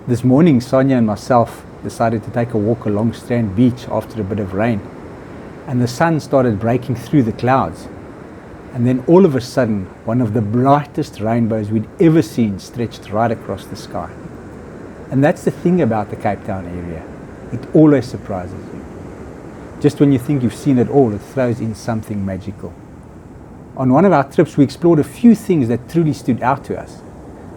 This morning, Sonia and myself decided to take a walk along Strand Beach after a bit of rain, and the sun started breaking through the clouds. And then all of a sudden, one of the brightest rainbows we'd ever seen stretched right across the sky. And that's the thing about the Cape Town area. It always surprises you. Just when you think you've seen it all, it throws in something magical. On one of our trips, we explored a few things that truly stood out to us.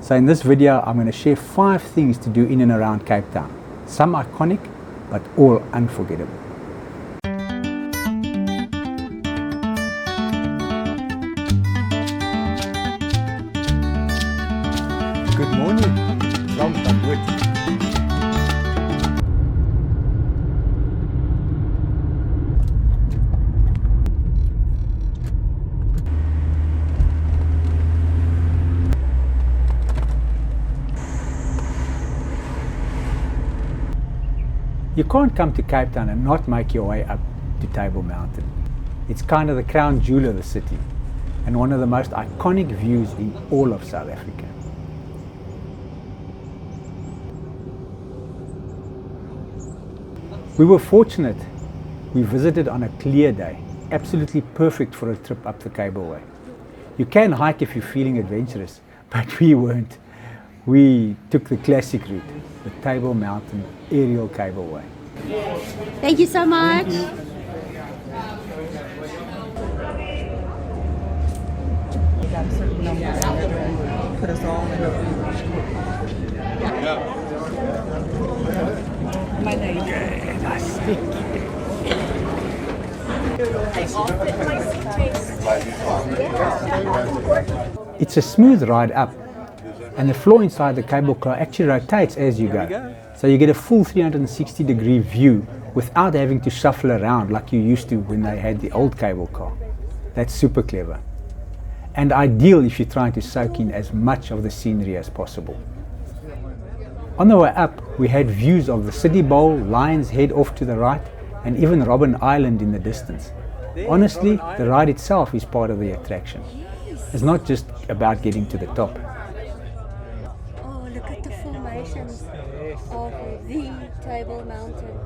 So in this video, I'm going to share 5 things to do in and around Cape Town. Some iconic, but all unforgettable. Good morning from Tamboet. You can't come to Cape Town and not make your way up to Table Mountain. It's kind of the crown jewel of the city and one of the most iconic views in all of South Africa. We were fortunate. We visited on a clear day, absolutely perfect for a trip up the Cableway. You can hike if you're feeling adventurous, but we weren't. We took the classic route, the Table Mountain Aerial Cableway. Thank you so much. Put us all in my name. It's a smooth ride up, and the floor inside the cable car actually rotates as you go. So you get a full 360-degree view without having to shuffle around like you used to when they had the old cable car. That's super clever. And ideal if you're trying to soak in as much of the scenery as possible. On the way up, we had views of the City Bowl, Lion's Head off to the right, and even Robben Island in the distance. Honestly, the ride itself is part of the attraction. It's not just about getting to the top. Oh, look at the formations of the Table Mountain.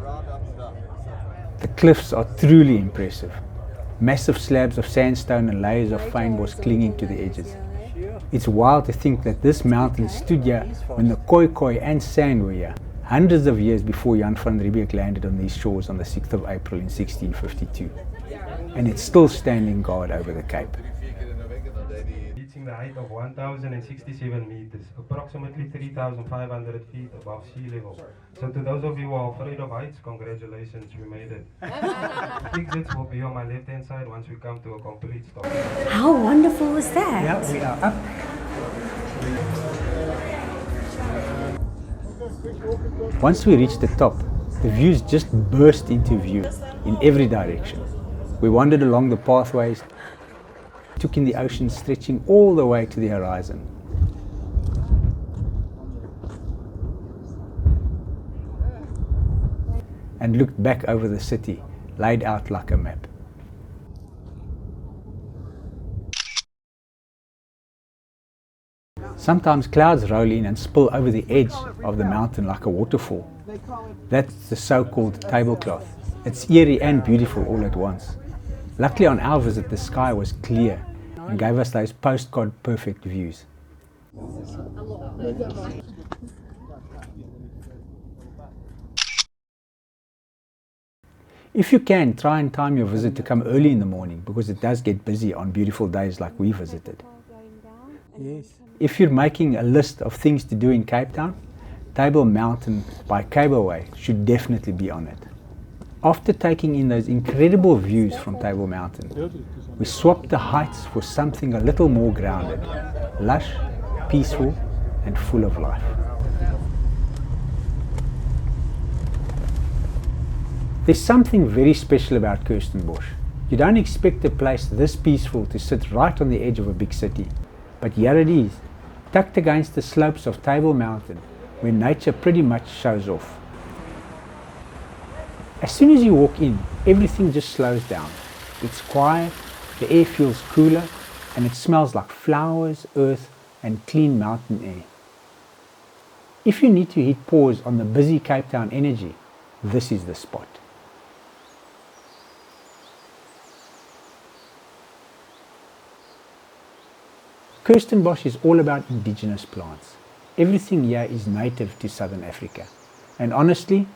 The cliffs are truly impressive. Massive slabs of sandstone and layers of fynbos clinging to the edges. It's wild to think that this mountain stood here when the Khoi and sand were here, hundreds of years before Jan van Riebeeck landed on these shores on the 6th of April in 1652. And it's still standing guard over the Cape. Reaching the height of 1,067 meters, approximately 3,500 feet above sea level. So to those of you who are afraid of heights, congratulations, we made it. Exits will be on my left hand side once we come to a complete stop. How wonderful is that? Yeah, we are up. Once we reached the top, the views just burst into view in every direction. We wandered along the pathways, took in the ocean stretching all the way to the horizon. And looked back over the city, laid out like a map. Sometimes clouds roll in and spill over the edge of the mountain like a waterfall. That's the so-called tablecloth. It's eerie and beautiful all at once. Luckily on our visit the sky was clear and gave us those postcard perfect views. If you can, try and time your visit to come early in the morning because it does get busy on beautiful days like we visited. Yes. If you're making a list of things to do in Cape Town, Table Mountain by Cableway should definitely be on it. After taking in those incredible views from Table Mountain, we swapped the heights for something a little more grounded, lush, peaceful, and full of life. There's something very special about Kirstenbosch. You don't expect a place this peaceful to sit right on the edge of a big city, but here it is, tucked against the slopes of Table Mountain, where nature pretty much shows off. As soon as you walk in, everything just slows down. It's quiet, the air feels cooler, and it smells like flowers, earth, and clean mountain air. If you need to hit pause on the busy Cape Town energy, this is the spot. Kirstenbosch is all about indigenous plants. Everything here is native to Southern Africa. And honestly,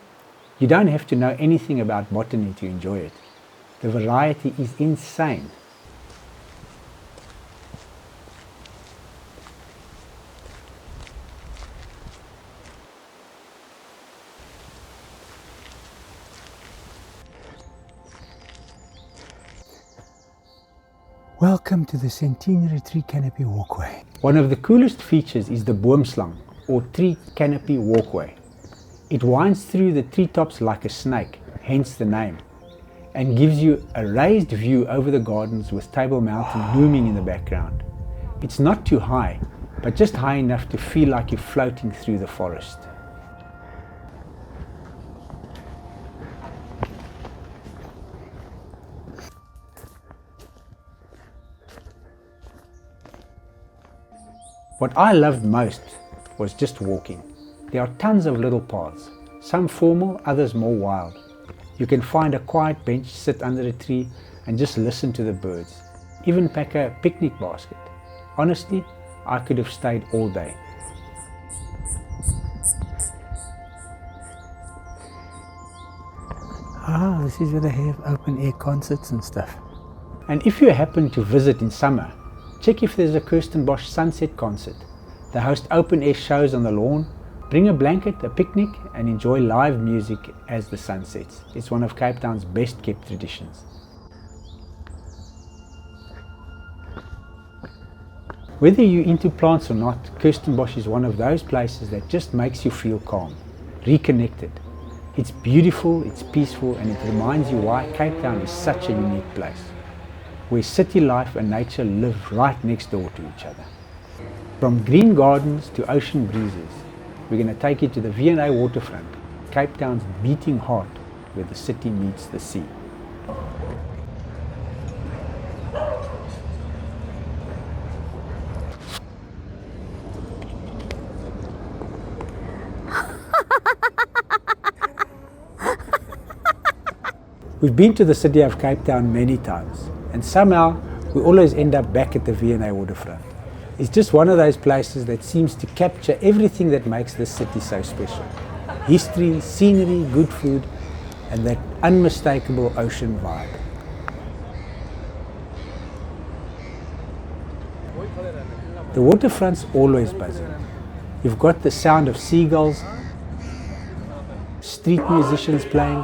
you don't have to know anything about botany to enjoy it. The variety is insane. Welcome to the Centenary Tree Canopy Walkway. One of the coolest features is the boomslang, or tree canopy walkway. It winds through the treetops like a snake, hence the name, and gives you a raised view over the gardens with Table Mountain looming in the background. It's not too high, but just high enough to feel like you're floating through the forest. What I loved most was just walking. There are tons of little paths, some formal, others more wild. You can find a quiet bench, sit under a tree and just listen to the birds. Even pack a picnic basket. Honestly, I could have stayed all day. This is where they have open air concerts and stuff. And if you happen to visit in summer, check if there's a Kirstenbosch sunset concert. They host open air shows on the lawn. Bring a blanket, a picnic and enjoy live music as the sun sets. It's one of Cape Town's best kept traditions. Whether you're into plants or not, Kirstenbosch is one of those places that just makes you feel calm, reconnected. It's beautiful, it's peaceful and it reminds you why Cape Town is such a unique place, where city life and nature live right next door to each other. From green gardens to ocean breezes, we're going to take you to the V&A Waterfront, Cape Town's beating heart where the city meets the sea. We've been to the city of Cape Town many times and somehow we always end up back at the V&A Waterfront. It's just one of those places that seems to capture everything that makes this city so special. History, scenery, good food, and that unmistakable ocean vibe. The waterfront's always buzzing. You've got the sound of seagulls, street musicians playing,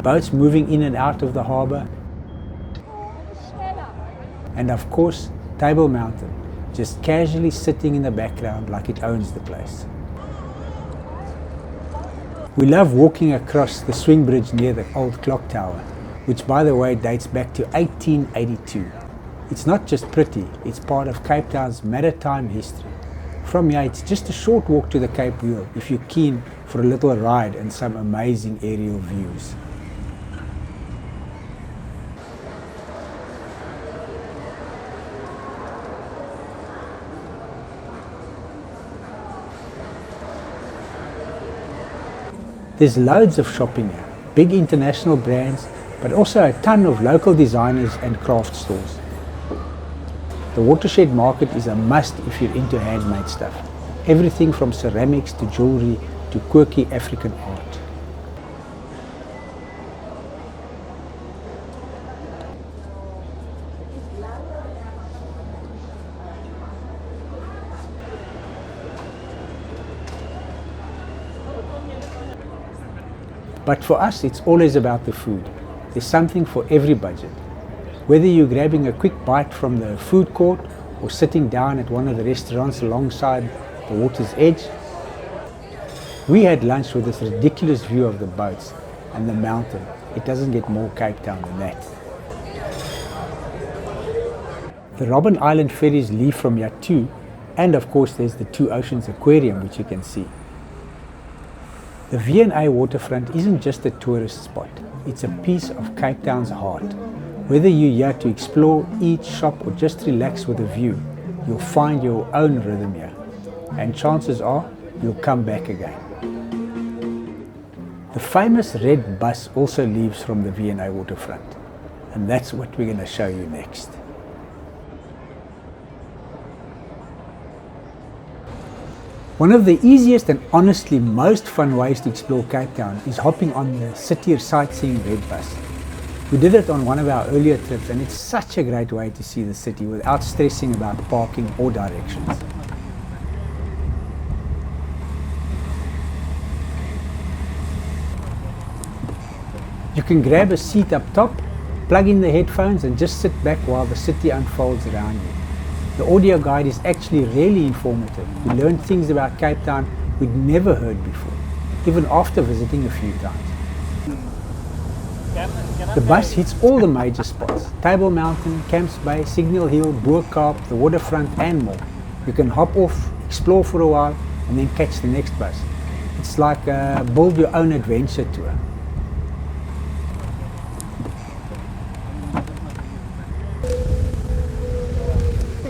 boats moving in and out of the harbour, and of course Table Mountain just casually sitting in the background like it owns the place. We love walking across the swing bridge near the old clock tower, which by the way dates back to 1882. It's not just pretty, it's part of Cape Town's maritime history. From here it's just a short walk to the Cape Wheel if you're keen for a little ride and some amazing aerial views. There's loads of shopping here, big international brands, but also a ton of local designers and craft stores. The Watershed Market is a must if you're into handmade stuff. Everything from ceramics to jewelry to quirky African art. But for us, it's always about the food. There's something for every budget. Whether you're grabbing a quick bite from the food court or sitting down at one of the restaurants alongside the water's edge. We had lunch with this ridiculous view of the boats and the mountain. It doesn't get more Cape Town than that. The Robben Island ferries leave from here too, and of course there's the Two Oceans Aquarium which you can see. The V&A Waterfront isn't just a tourist spot, it's a piece of Cape Town's heart. Whether you're here to explore, eat, shop or just relax with a view, you'll find your own rhythm here. And chances are, you'll come back again. The famous red bus also leaves from the V&A Waterfront, and that's what we're going to show you next. One of the easiest and honestly most fun ways to explore Cape Town is hopping on the City Sightseeing red bus. We did it on one of our earlier trips and it's such a great way to see the city without stressing about parking or directions. You can grab a seat up top, plug in the headphones and just sit back while the city unfolds around you. The audio guide is actually really informative. You learn things about Cape Town we'd never heard before, even after visiting a few times. The bus hits all the major spots: Table Mountain, Camps Bay, Signal Hill, Boerkaap, the waterfront and more. You can hop off, explore for a while and then catch the next bus. It's like a build your own adventure tour.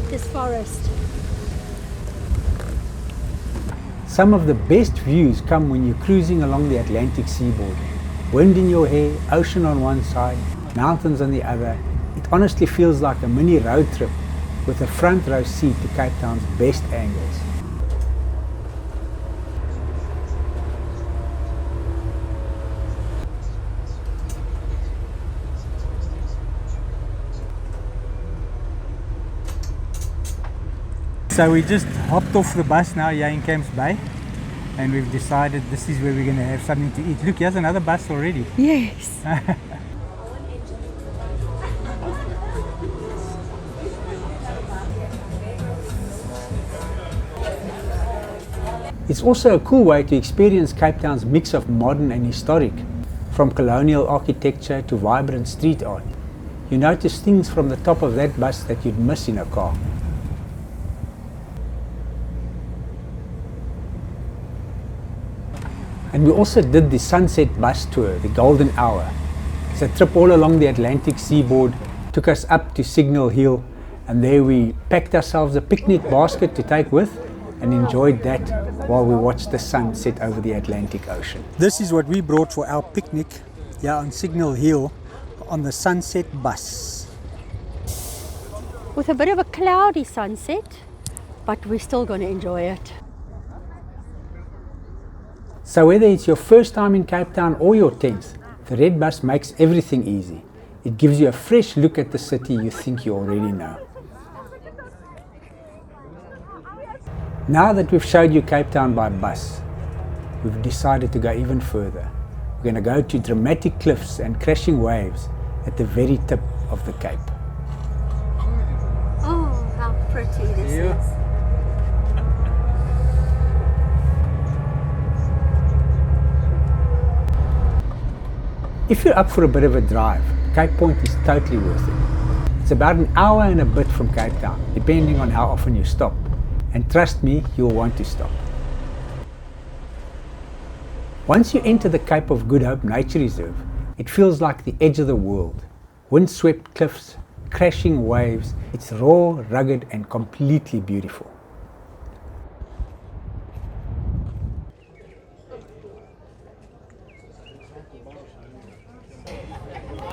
This forest. Some of the best views come when you're cruising along the Atlantic seaboard. Wind in your hair, ocean on one side, mountains on the other. It honestly feels like a mini road trip with a front row seat to Cape Town's best angles. So we just hopped off the bus now here in Camps Bay and we've decided this is where we're going to have something to eat. Look, here's another bus already. Yes. It's also a cool way to experience Cape Town's mix of modern and historic, from colonial architecture to vibrant street art. You notice things from the top of that bus that you'd miss in a car. And we also did the sunset bus tour, the golden hour. It's a trip all along the Atlantic seaboard, took us up to Signal Hill, and there we packed ourselves a picnic basket to take with and enjoyed that while we watched the sun set over the Atlantic Ocean. This is what we brought for our picnic here on Signal Hill on the sunset bus. With a bit of a cloudy sunset, but we're still going to enjoy it. So whether it's your first time in Cape Town or your 10th, the red bus makes everything easy. It gives you a fresh look at the city you think you already know. Now that we've showed you Cape Town by bus, we've decided to go even further. We're going to go to dramatic cliffs and crashing waves at the very tip of the Cape. Oh, how pretty this is. If you're up for a bit of a drive, Cape Point is totally worth it. It's about an hour and a bit from Cape Town, depending on how often you stop. And trust me, you'll want to stop. Once you enter the Cape of Good Hope Nature Reserve, it feels like the edge of the world. Windswept cliffs, crashing waves. It's raw, rugged and completely beautiful.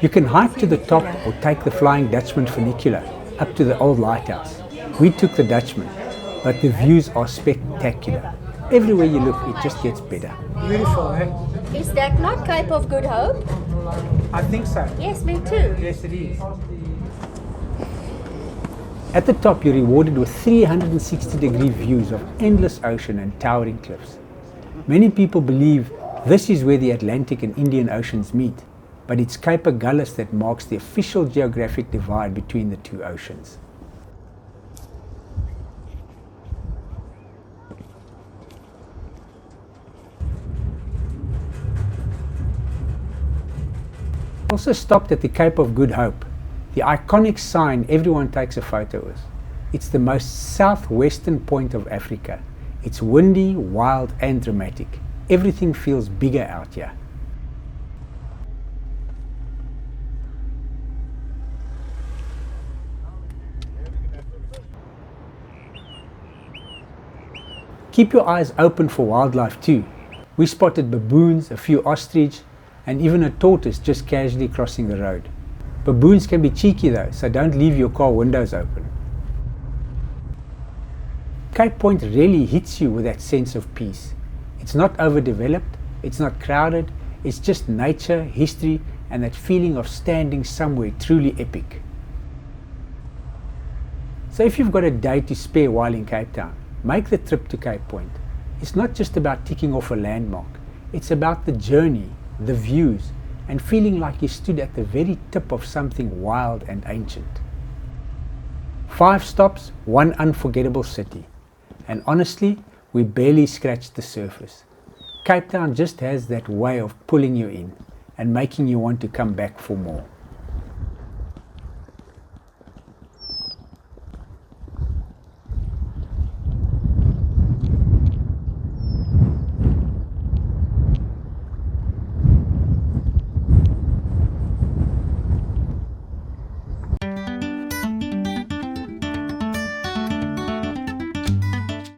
You can hike to the top or take the Flying Dutchman funicular up to the old lighthouse. We took the Dutchman, but the views are spectacular. Everywhere you look, it just gets better. Beautiful, eh? Is that not Cape of Good Hope? I think so. Yes, me too. Yes, it is. At the top, you're rewarded with 360-degree views of endless ocean and towering cliffs. Many people believe this is where the Atlantic and Indian Oceans meet, but it's Cape Agulhas that marks the official geographic divide between the two oceans. Also stopped at the Cape of Good Hope, the iconic sign everyone takes a photo with. It's the most southwestern point of Africa. It's windy, wild and dramatic. Everything feels bigger out here. Keep your eyes open for wildlife too. We spotted baboons, a few ostrich, and even a tortoise just casually crossing the road. Baboons can be cheeky though, so don't leave your car windows open. Cape Point really hits you with that sense of peace. It's not overdeveloped, it's not crowded, it's just nature, history, and that feeling of standing somewhere truly epic. So if you've got a day to spare while in Cape Town, make the trip to Cape Point. It's not just about ticking off a landmark, it's about the journey, the views, and feeling like you stood at the very tip of something wild and ancient. 5 stops, 1 unforgettable city. And honestly, we barely scratched the surface. Cape Town just has that way of pulling you in and making you want to come back for more.